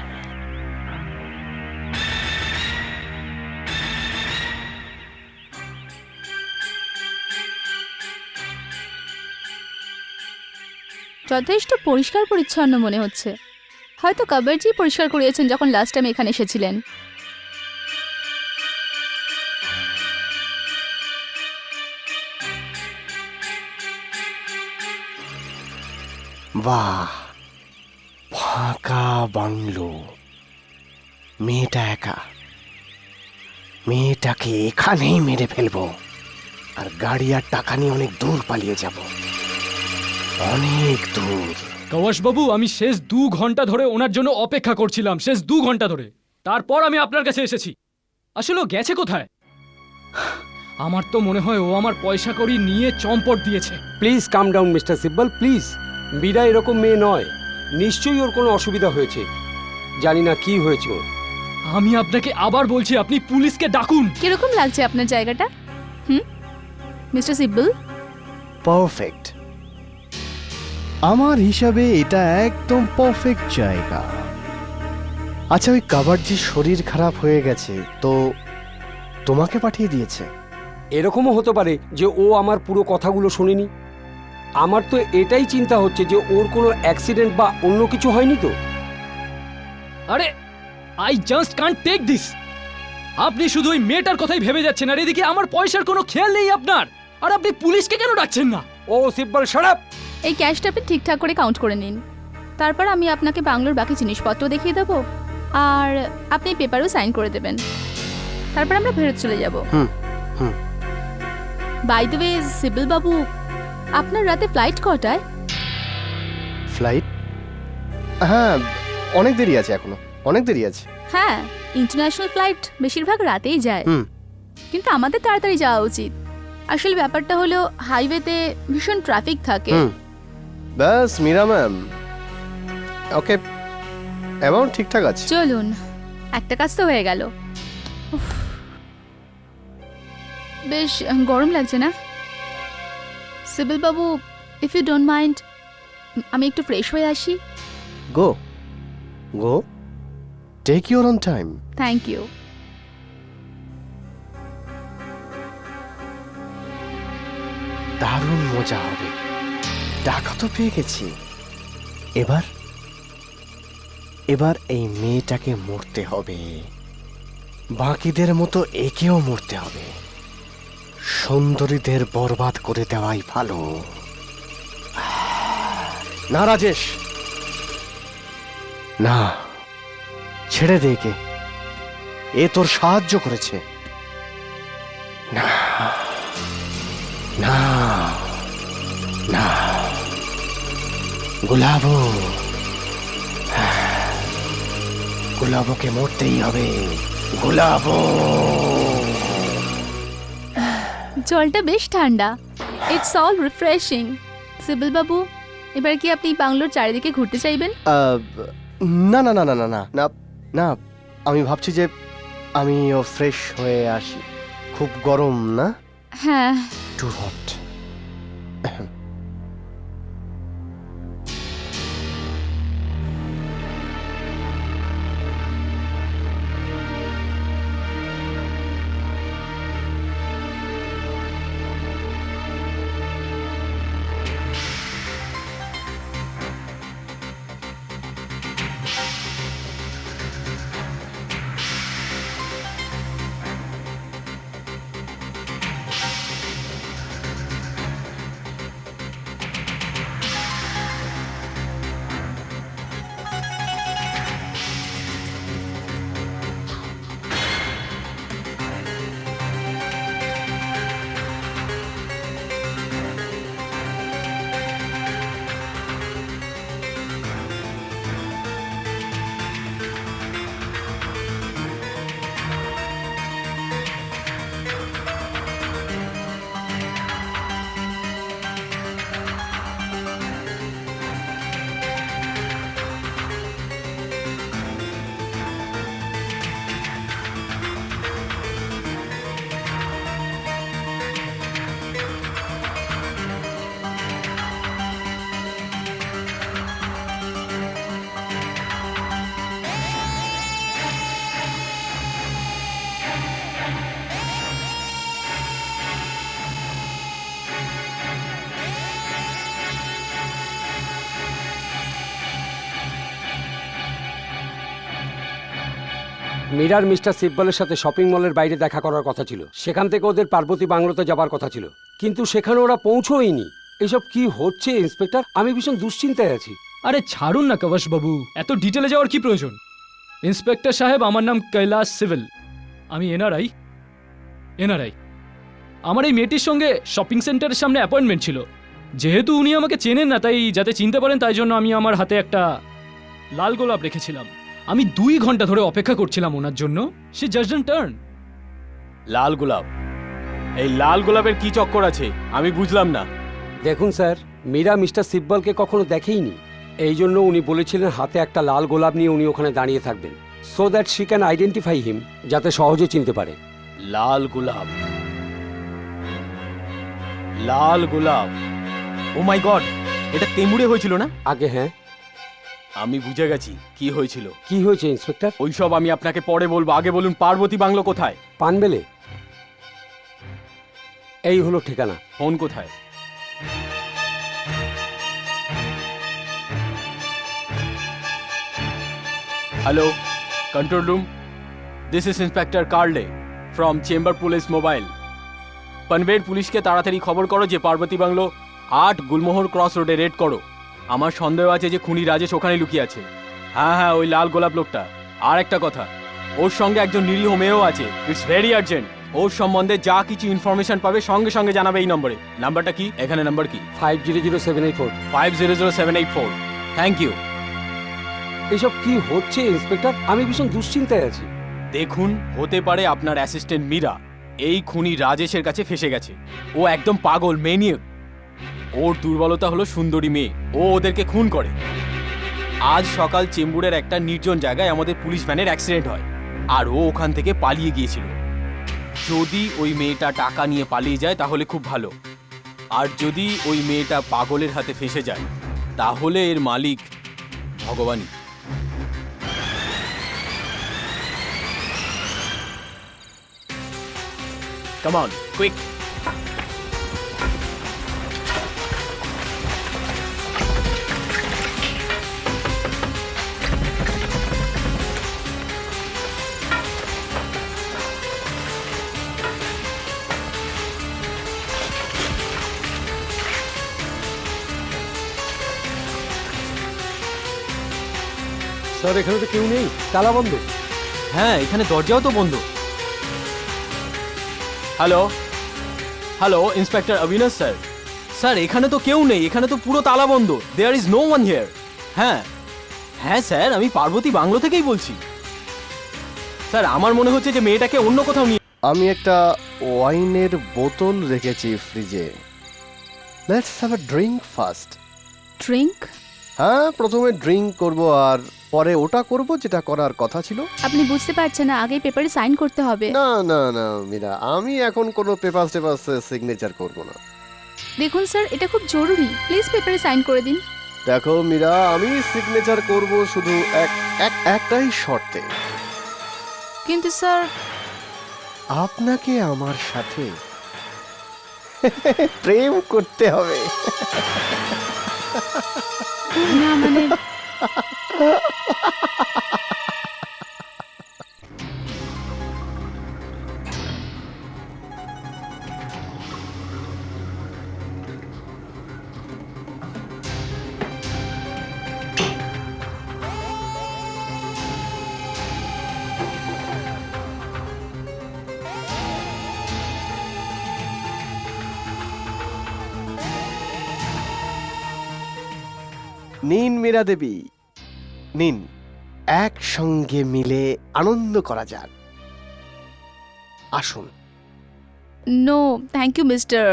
যথেষ্ট পরিষ্কার পরিচ্ছন্ন মনে হচ্ছে। হয়তো কাবার্জি পরিষ্কার করিয়েছেন যখন লাস্ট টাইম এখানে এসেছিলেন। বাহ, ফাঁকা বাংলো, মেয়েটা একা। মেয়েটাকে এখানেই মেরে ফেলবো, আর গাড়ি আর টাকা নিয়ে অনেক দূর পালিয়ে যাব, অনেক দূর। বাবু, আমি শেষ 2 ঘন্টা ধরে ওনার জন্য অপেক্ষা করছিলাম, শেষ 2 ঘন্টা ধরে। তারপর আমি আপনার কাছে এসেছি। আসলে ও গেছে কোথায়? আমার তো মনে হয় ও আমার পয়সা কড়ি নিয়ে চম্পট দিয়েছে। Please calm down mister Sibbal, please. Meera এরকম মেয়ে নয়, নিশ্চয়ই ওর কোনো অসুবিধা হয়েছে। জানি না কি হয়েছে ওর। আমি আপনাকে আবার বলছি, আপনি পুলিশকে ডাকুন। কিরকম লাগছে আপনার জায়গাটা মিস্টার সিব্বল? পারফেক্ট। আমার হিসাবে এটা একদম পারফেক্ট জায়গা। আচ্ছা, ওই কাবার্জির শরীর খারাপ হয়ে গেছে তো তোমাকে পাঠিয়ে দিয়েছে? এরকমও হতে পারে যে ও আমার পুরো কথাগুলো শোনেনি। আমার তো এটাই চিন্তা হচ্ছে যে ওর কোনো অ্যাক্সিডেন্ট বা অন্য কিছু হয়নি তো। আরে, I just can't take this. আপনি শুধু ওই মেয়েটার কথাই ভেবে যাচ্ছেন, আর এদিকে আমার পয়সার কোনো খেয়াল নেই আপনার। আর আপনি পুলিশকে কেন ডাকছেন না? ও সিব্বল, শাট আপ। এই ক্যাশটা আপনি ঠিকঠাক করে কাউন্ট করে নিন। তারপর আমি আপনাকে বাংলোর বাকি জিনিসপত্র দেখিয়ে দেবো, আর আপনি পেপারও সাইন করে দেবেন। তারপর আমরা ফেরত চলে যাব। বাই দ্য ওয়ে সিব্বল বাবু, আপনার রাতে ফ্লাইট কটায়? ফ্লাইট? হ্যাঁ, অনেক দেরি আছে, এখনো অনেক দেরি আছে। হ্যাঁ, ইন্টারন্যাশনাল ফ্লাইট বেশিরভাগ রাতেই যায়, কিন্তু আমাদের তাড়াতাড়ি যাওয়া উচিত। আসলে ব্যাপারটা হলো হাইওয়েতে ভীষণ ট্রাফিক থাকে। ব্যাস মীরা ম্যাম, ওকে, অ্যামাউন্ট ঠিকঠাক আছে। চলুন, একটা কাজ তো হয়ে গেল। উফ, বেশ গরম লাগছে না? সিব্বল বাবু, ইফ ইউ ডোন্ট মাইন্ড, আমি একটু ফ্রেশ হয়ে আসি। Go go, take your own time. Thank you. দারুণ মজা হবে। টাকা তো পেয়ে গেছি, এবার এবার এই মেয়েটাকে মরতে হবে, বাকিদের মতো একেও মরতে হবে। সুন্দরীদের বরবাদ করে দেওয়াই ভালো। না রাজেশ, না, ছেড়ে দে একে, এ তোর সাহায্য করেছে। না না না, গুলাবো, গুলাবোকে মরতেই হবে, গুলাবো। জলটা বেশ ঠান্ডা, ইটস অল রিফ্রেশিং। সিব্বল বাবু, এবার কি আপনি বাংলোর চারিদিকে ঘুরতে চাইবেন? না না না না না না না না, আমি ভাবছি যে আমি ফ্রেশ হয়ে আসি। খুব গরম না? হ্যাঁ। Too hot. মীরার মিস্টার সিব্বলের সাথে শপিং মলের বাইরে দেখা করার কথা ছিল। সেখান থেকে ওদের পার্বতী বাংলোতে যাবার কথা ছিল, কিন্তু সেখানে ওরা পৌঁছোয়নি। এসব কি হচ্ছে ইন্সপেক্টর? আমি ভীষণ দুশ্চিন্তায় আছি। আরে ছাড়ুন না কবশ বাবু, এত ডিটেলে যাওয়ার কি প্রয়োজন? ইন্সপেক্টর সাহেব, আমার নাম কৈলাস সিভিল। আমি এনআরআই। আমার এই মেয়েটির সঙ্গে শপিং সেন্টারের সামনে অ্যাপয়েন্টমেন্ট ছিল। যেহেতু উনি আমাকে চেনেন না, তাই যাতে চিনতে পারেন তাই জন্য আমি আমার হাতে একটা লাল গোলাপ রেখেছিলাম। আমি 2 ঘন্টা ধরে অপেক্ষা করছিলাম ওনার জন্য। সে জাস্ট টার্ন। লাল গোলাপ? এই লাল গোলাপের কি চক্কর আছে আমি বুঝলাম না। দেখুন স্যার, মীরা মিস্টার সিব্বলকে কখনো দেখেইনি। এই জন্য উনি বলেছিলেন হাতে একটা লাল গোলাপ নিয়ে উনি ওখানে দাঁড়িয়ে থাকবেন, so that she can identify him, যাতে সহজে চিনতে পারে। লাল গোলাপ, লাল গোলাপ। ও মাই গড, এটা তেমুড়ে হয়েছিল না? আগে হ্যাঁ। আমি বুঝে গেছি কি হয়েছিল। কি হয়েছে ইন্সপেক্টর? ওইসব আমি আপনাকে পরে বলবো, আগে বলুন পার্বতী বাংলো কোথায়? পানবেলে। এই হলো ঠিকানা। ফোন কোথায়? Hello, control room, this is inspector Karle from Chembur police mobile. পনভের পুলিশকে তাড়াতাড়ি খবর করো যে পার্বতী বাংলো 8 গুলমোহর ক্রস রোডে রেড করো। আমার সন্দেহ আছে যে খুনি রাজেশ ওখানে লুকিয়ে আছে। হ্যাঁ, ওই লাল গোলাপ লোকটা। আর একটা কথা, ওর সঙ্গে একজন নিরীহ মেয়েও আছে। It's very urgent. ওর সম্বন্ধে যা কিছু ইনফরমেশন পাবে সঙ্গে সঙ্গে জানাবে এই নম্বরে। নাম্বারটা কি? এখানে নাম্বার কি? 500784। 500784। Thank you. এসব কি হচ্ছে ইন্সপেক্টর? আমি ভীষণ দুশ্চিন্তায় আছি। দেখুন, হতে পারে আপনার অ্যাসিস্ট্যান্ট মীরা এই খুনি রাজেশের কাছে ফেসে গেছে। ও একদম পাগল, মেনিয়াক। ওর দুর্বলতা হলো সুন্দরী মেয়ে। ও ওদেরকে খুন করে। আজ সকাল চেম্বুরের একটা নির্জন জায়গায় আমাদের পুলিশ ভ্যানের অ্যাক্সিডেন্ট হয়, আর ও ওখান থেকে পালিয়ে গিয়েছিল। যদি ওই মেয়েটা টাকা নিয়ে পালিয়ে যায় তাহলে খুব ভালো, আর যদি ওই মেয়েটা পাগলের হাতে ফেসে যায় তাহলে এর মালিক ভগবানই। Come on, quick. স্যার, এখানে তো কেউ নেই, তালা বন্ধ। হ্যাঁ, এখানে দরজাও তো বন্ধ। Hello hello, inspector Abinash sir. Sir, এখানে তো কেউ নেই, এখানে তো পুরো তালা বন্ধ। There is no one here. হ্যাঁ হ্যাঁ স্যার, আমি পার্বতী বাংলো থেকেই বলছি। স্যার, আমার মনে হচ্ছে যে মেয়েটাকে অন্য কোথাও নিয়ে। আমি একটা ওয়াইনের বোতল রেখেছি ফ্রিজে। Let's have a drink first. Drink? হ্যাঁ, প্রথমে ড্রিঙ্ক করব আর পরে ওটা করব যেটা করার কথা ছিল। আপনি বুঝতে পারছেন না, আগে পেপারে সাইন করতে হবে। না না না মীরা, আমি এখন কোনো পেপার সিগনেচার করব না। দেখুন স্যার, এটা খুব জরুরি, প্লিজ পেপারে সাইন করে দিন। দেখো মীরা, আমি সিগনেচার করব শুধু একটাই শর্তে। কিন্তু স্যার, আপনাকে আমার সাথে প্রেম করতে হবে। না মানে নিন মীরা দেবী, নিন, একসঙ্গে মিলে আনন্দ করা যাক। আসুন। No thank you mister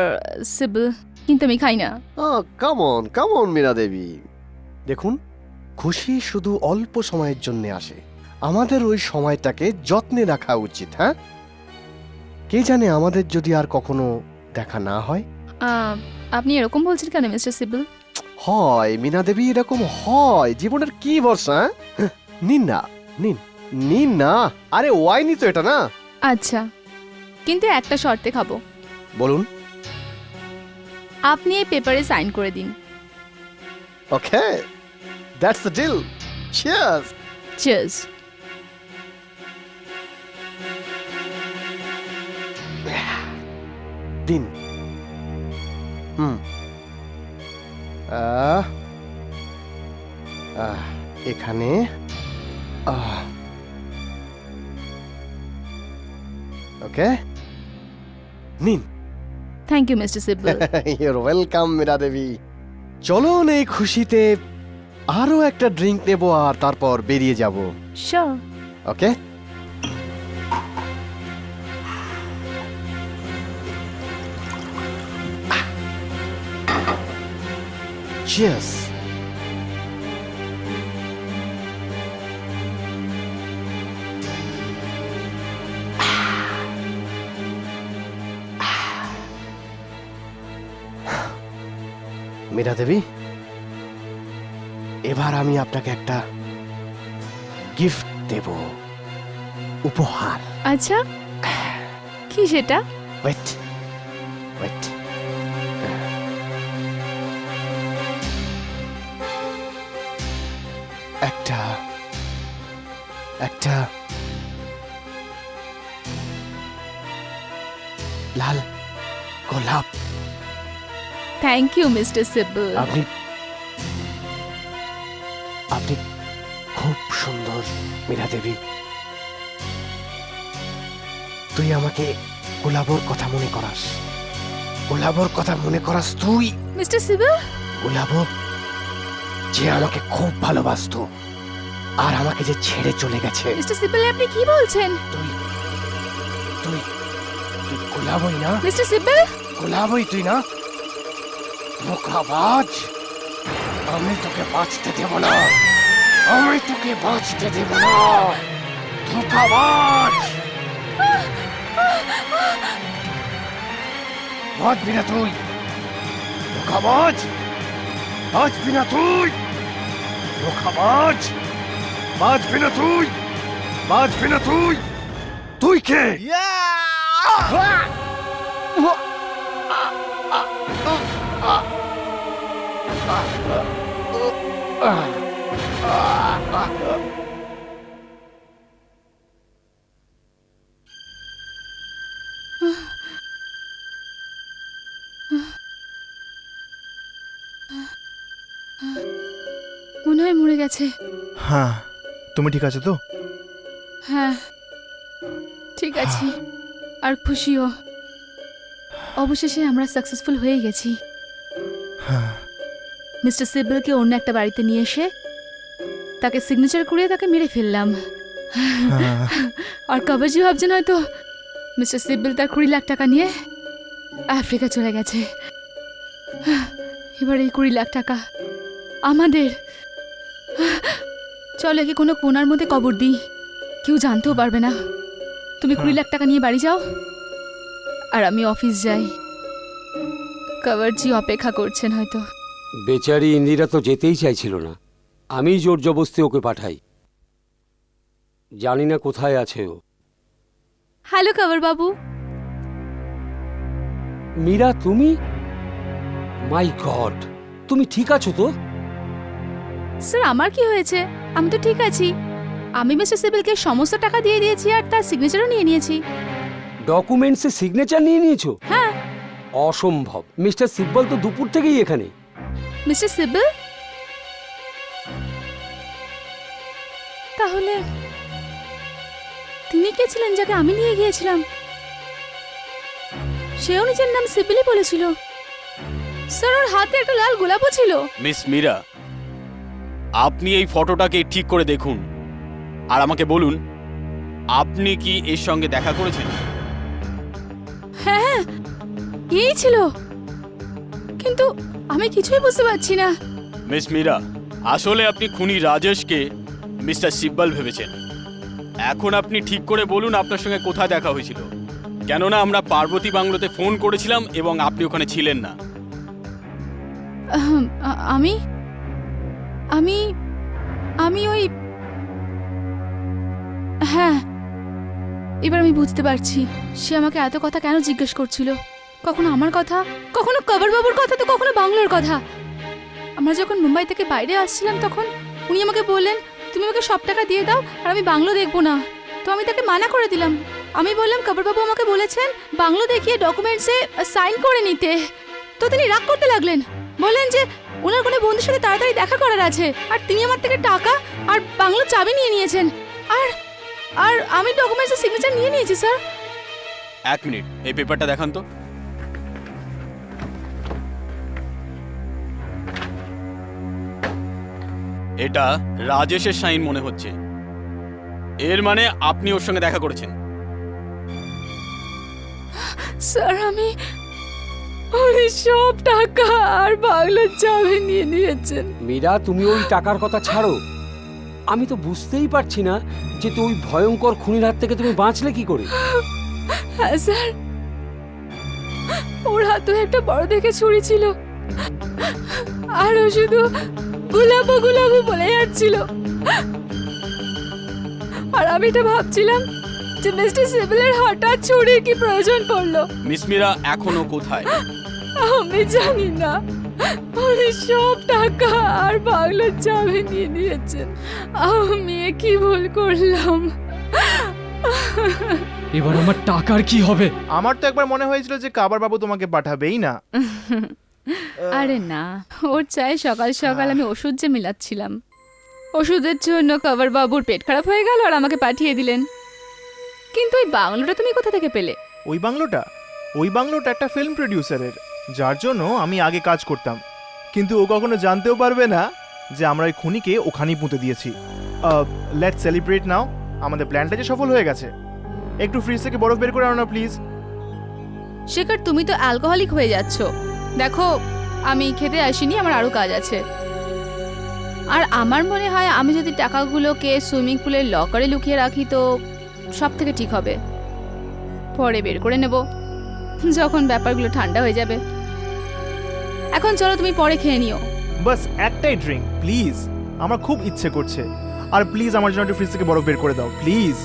Sibal, কিন্তু আমি খাই না। কাম অন মীরা দেবী। দেখুন, খুশি শুধু অল্প সময়ের জন্য আসে। আমাদের ওই সময়টাকে যত্নে রাখা উচিত। হ্যাঁ, কে জানে আমাদের যদি আর কখনো দেখা না হয়। আপনি এরকম বলছেন কেন মিস্টার সিবল? হয় মীনা দেবী, এরকম হয়। জীবনের কি ভরসা? নিন না, নিন না। আরে ওয়াইনই তো এটা, না? আচ্ছা, কিন্তু একটা শর্তে খাবো। বলুন। আপনি এই পেপারে সাইন করে দিন। Okay, that's the deal. Cheers. Cheers. দিন। আহ, আহ, এখানে ওকে নিন। Thank you mister Sibal. Your welcome Meera Devi. চলুন এই খুশিতে আরো একটা ড্রিঙ্ক নেব আর তারপর বেরিয়ে যাব। শিওর। ওকে। চিয়ার্স। মীরা দেবী, এবার আমি আপনাকে একটা গিফট দেব, উপহার। আচ্ছা, কি সেটা? Wait wait. একটা একটা লাল গোলাপ। Thank you mister Sibbal. আপনি আপনি খুব সুন্দর মীরা দেবী। তুই আমাকে গোলাপর কথা মনে করাস, গোলাপর কথা মনে করাস তুই। মিস্টার সিব্বল, গোলাপ যে আমাকে খুব ভালোবাসতো আর আমাকে যে ছেড়ে চলে গেছে। মিস্টার সিব্বল, আপনি কি বলছেন? তুই তুই তুই গোলাপই না? মিস্টার সিব্বল, গোলাপই তুই না? ধোঁকাবাজ, আমি তোকে বাঁচতে দেব না, আমি তোকে বাঁচতে দেব না, ধোঁকাবাজ। বাঁচবি না তুই, ধোঁকাবাজ, বাঁচবি না তুই, ধোঁকাবাজ, বাঁচবি না তুই, বাঁচবি না তুই। তুই কে? মনে হয় মরে গেছে। হ্যাঁ, তুমি ঠিক আছো তো? হ্যাঁ, ঠিক আছি, আর খুশিও। অবশেষে আমরা সাকসেসফুল হয়ে গেছি। হ্যাঁ। মিস্টার সিব্বলকে অন্য একটা বাড়িতে নিয়ে এসে তাকে সিগনেচার করিয়ে তাকে মেরে ফেললাম। আর কবরজি ভাবছেন হয়তো মিস্টার সিব্বল তার 20 লাখ টাকা নিয়ে আফ্রিকা চলে গেছে। এবার এই 20 লাখ টাকা আমাদের। চলো একে কোনো কোনার মধ্যে কবর দিই, কেউ জানতেও পারবে না। তুমি 20 লাখ টাকা নিয়ে বাড়ি যাও আর আমি অফিস যাই। কবরজি অপেক্ষা করছেন হয়তো। বেচারি ইন্দিরা তো যেতেই চাইছিল না, আমি জোর জবরদস্তি ওকে পাঠাই। জানি না কোথায় আছে ও। হ্যালো কবর বাবু। মীরা, তুমি? মাই গড, তুমি ঠিক আছো তো? স্যার, আমার কি হয়েছে? আমি তো ঠিক আছি। আমি মিস্টার সিব্বলকে সমস্ত টাকা দিয়ে দিয়েছি আর তার সিগনেচারও নিয়ে নিয়েছি। ডকুমেন্টসে সিগনেচার নিয়ে নিয়েছো? হ্যাঁ। অসম্ভব, মিস্টার সিব্বল তো দুপুর থেকেই এখানে। মিস্টার সিব্বল? তাহলে তিনি কে ছিলেন যাকে আমি নিয়ে গিয়েছিলাম? সেও নিজের নাম সিব্বলই বলেছিল। স্যার, ওর হাতে একটা লাল গোলাপও ছিল। মিস মীরা, আপনি এই ফটোটাকে ঠিক করে দেখুন আর আমাকে বলুন আপনি কি এর সঙ্গে দেখা করেছেন? হ্যাঁ, এই ছিল, কিন্তু আমি কিছুই বুঝতে পারছি না। মিস মীরা, আসলে আপনি খুনি রাজেশকে মিস্টার সিব্বল ভেবেছেন। এখন আপনি ঠিক করে বলুন আপনার সঙ্গে কোথায় দেখা হয়েছিল, কেননা আমরা পার্বতী বাংলোতে ফোন করেছিলাম এবং আপনি ওখানে ছিলেন না। আমি আমি আমি ওই, হ্যাঁ, এবার আমি বুঝতে পারছি সে আমাকে এত কথা কেন জিজ্ঞেস করছিল। কখনো আমার কথা, কখনো কবর বাবুর কথা, তো কখনো বাংলোর কথা। আমরা যখন মুম্বাই থেকে বাইরে আসছিলাম তখন উনি আমাকে বললেন তুমি আমাকে সব টাকা দিয়ে দাও আর আমি বাংলো দেখবো না। তো আমি তাকে মানা করে দিলাম আমি বললাম কবরবাবু আমাকে বলেছেন বাংলো দেখিয়ে ডকুমেন্টসে সাইন করে নিতে, তো তিনি রাগ করতে লাগলেন, বললেন যে ওনার কোনো বন্ধুর সাথে তাড়াতাড়ি দেখা করার আছে, আর তিনি আমার থেকে টাকা আর বাংলোর চাবি নিয়ে নিয়েছেন। আর আর আমি ডকুমেন্টসের সিগনেচার নিয়ে নিয়েছি স্যার। এক মিনিট, এই পেপারটা দেখান তো। এটা রাজেশের সাইন মনে হচ্ছে, এর মানে আপনি ওর সঙ্গে দেখা করেছেন। স্যার আমি উনি সব টাকা আর বাংলোর চাবি নিয়ে নিয়েছেন। মীরা, তুমি ওই টাকার কথা ছাড়ো। আমি তো বুঝতেই পারছি না যে তুই ভয়ঙ্কর খুনির হাত থেকে তুমি বাঁচলে কি করে। হ্যাঁ স্যার, ওর হাতে একটা বড় দেখে ছুরি ছিল, আর ও শুধু গুলাবো গুলাবো বলে যাচ্ছিল। আর আমি এটা ভাবছিলাম যে মিস্টার সিভিলের হঠাৎ ছুরির কি প্রয়োজন পড়লো। মিস মীরা এখনো কোথায়? আমি জানি না, উনি সব টাকা আর বাংলোর চাবি নিয়ে নিয়েছেন। আমি কি ভুল করলাম? এবার আমার টাকার কি হবে? আমার তো একবার মনে হয়েছিল যে কাবার বাবু তোমাকে পাঠাবেই না। আরে না, ওর চাই সকাল সকাল আমি ওষুধ যে মিলাচ্ছিলাম, ওষুধের জন্য কবর বাবুর পেট খারাপ হয়ে গেল আর আমাকে পাঠিয়ে দিলেন। কিন্তু ওই বাংলোটা তুমি কোথা থেকে পেলে? ওই বাংলোটা একটা ফিল্ম প্রডিউসারের, যার জন্য আমি আগে কাজ করতাম, কিন্তু ও কখনো জানতেও পারবে না যে আমরা ওই খুনিকে ওখানেই পুঁতে দিয়েছি। লেটস সেলিব্রেট নাও, আমাদের প্ল্যানটা যে সফল হয়ে গেছে। একটু ফ্রিজ থেকে বরফ বের করে আনো না প্লিজ। শেখর, তুমি তো অ্যালকোহলিক হয়ে যাচ্ছ। দেখো, আমি খেতে আসিনি, আমার আরও কাজ আছে। আর আমার মনে হয় আমি যদি টাকাগুলোকে সুইমিং পুলের লকারে লুকিয়ে রাখি তো সব থেকে ঠিক হবে। পরে বের করে নেব যখন ব্যাপারগুলো ঠান্ডা হয়ে যাবে। এখন চলো, তুমি পরে খেয়ে নিও। বাস একটাই ড্রিঙ্ক প্লিজ, আমার খুব ইচ্ছে করছে। আর প্লিজ আমার জন্য একটু ফ্রিজ থেকে বরফ বের করে দাও প্লিজ।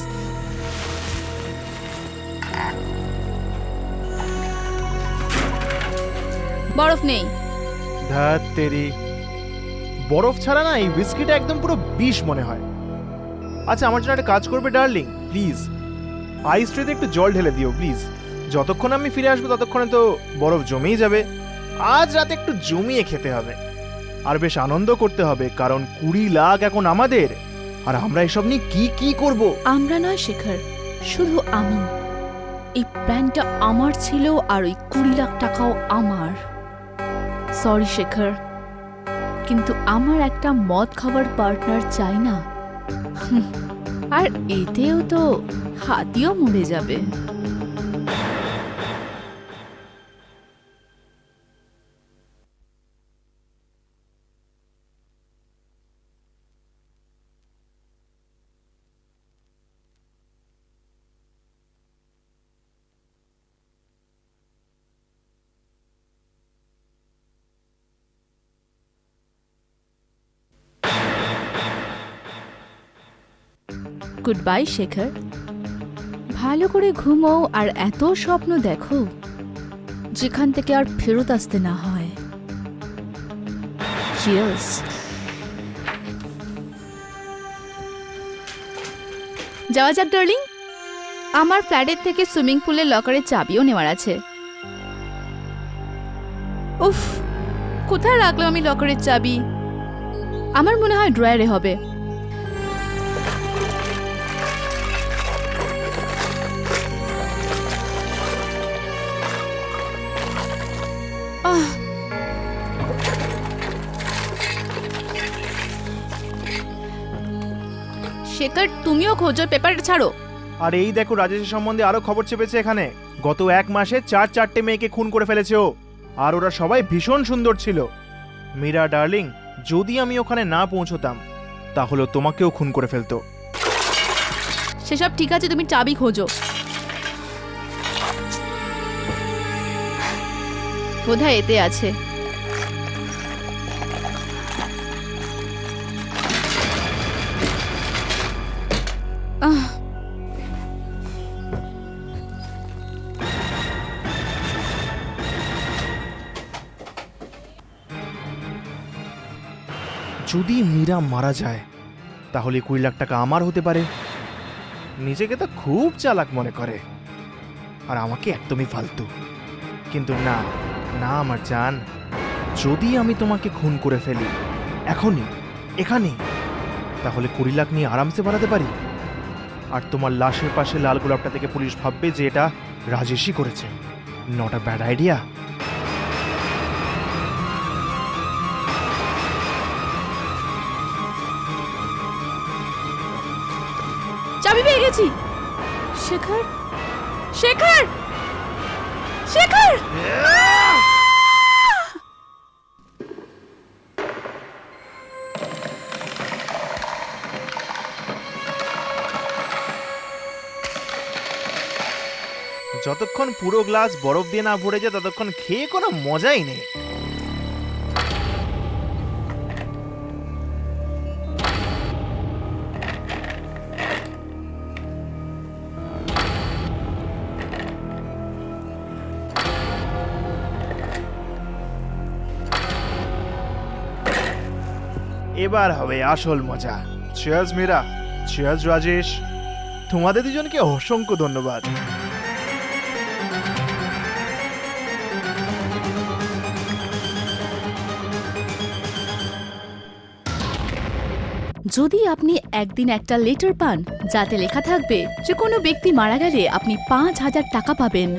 বরফ নেই। ধ্যাত তেরি, বরফ ছাড়া না এই হুইস্কিটা একদম পুরো বিষ মনে হয়। আচ্ছা, আমার জন্য একটা কাজ করবে ডার্লিং, প্লিজ আইস ট্রেতে একটু জল ঢেলে দিও প্লিজ। যতক্ষণ আমি ফিরে আসবো ততক্ষণে তো বরফ জমেই যাবে। আজ রাতে একটু জমিয়ে খেতে হবে আর বেশ আনন্দ করতে হবে, কারণ 20 লাখ এখন আমাদের। আর আমরা এসব নিয়ে কি করব? আমরা নয় শেখর, শুধু আমি। এই প্ল্যানটা আমার ছিল আর ওই 20 লাখ টাকাও আমার। সরি শেখর, কিন্তু আমার একটা মদ খাবার পার্টনার চাই না। আর এতেও তো হাতিও মরে যাবে। গুড বাই শেখর, ভালো করে ঘুমো আর এত স্বপ্ন দেখো যেখান থেকে আর ফেরত আসতে না হয়। চিয়ার্স। যাওয়া যাক ডার্লিং, আমার ফ্ল্যাটের থেকে সুইমিং পুলের লকারের চাবিও নেওয়ার আছে। উফ, কোথায় রাখলাম আমি লকারের চাবি? আমার মনে হয় ড্রয়ারে হবে। শেখর, তুমিও খোঁজো, পেপারটা ছাড়ো। আর এই দেখো, রাজেশের সম্বন্ধে আরো খবর চেপেছে এখানে। গত 1 মাসে 4-4টে মেয়েকে খুন করে ফেলেছে ও, আর ওরা সবাই ভীষণ সুন্দর ছিল। মীরা ডার্লিং, যদি আমি ওখানে না পৌঁছতাম তাহলে তোমাকেও খুন করে ফেলতো। সেসব ঠিক আছে, তুমি চাবি খোঁজো। বোধহয় এতে আছে। যদি মীরা মারা যায় তাহলে 20 লাখ টাকা আমার হতে পারে। নিজেকে তো খুব চালাক মনে করে আর আমাকে একদমই ফালতু। কিন্তু না না আমার জান, যদি আমি তোমাকে খুন করে ফেলি এখনই এখানে, তাহলে 20 লাখ নিয়ে আরামসে বাড়াতে পারি। আর তোমার লাশের পাশে লাল গোলাপটা থেকে পুলিশ ভাববে যে এটা রাজেশই করেছে। Not a bad idea. চাবি পেয়ে গেছি। শেখর, শেখর, শেখর! যতক্ষণ পুরো গ্লাস বরফ দিয়ে না ভরে যায় ততক্ষণ খেয়ে কোনো মজাই নেই। এবার হবে আসল মজা। Cheers Meera, cheers Rajesh. তোমাদের দুজনকে অসংখ্য ধন্যবাদ। যদি আপনি একদিন একটা লেটার পান যাতে লেখা থাকবে যে কোনো ব্যক্তি মারা গেলে আপনি 5,000 টাকা পাবেন,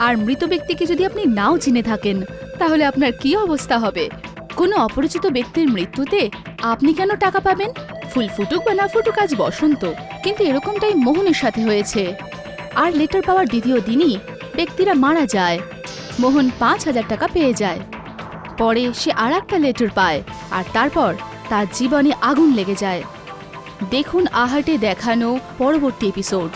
আর মৃত ব্যক্তিকে যদি আপনি নাও চিনে থাকেন, তাহলে আপনার কি অবস্থা হবে? কোনো অপরিচিত ব্যক্তির মৃত্যুতে আপনি কেন টাকা পাবেন? ফুল ফুটুক বা না ফুটুক আজ বসন্ত, কিন্তু এরকমটাই মোহনের সাথে হয়েছে। আর লেটার পাওয়ার দ্বিতীয় দিনই ব্যক্তিরা মারা যায়। মোহন 5,000 টাকা পেয়ে যায়। পরে সে আর একটা লেটার পায়, আর তারপর তার জীবনে আগুন লেগে যায়। দেখুন আহাটে দেখানো পরবর্তী এপিসোড।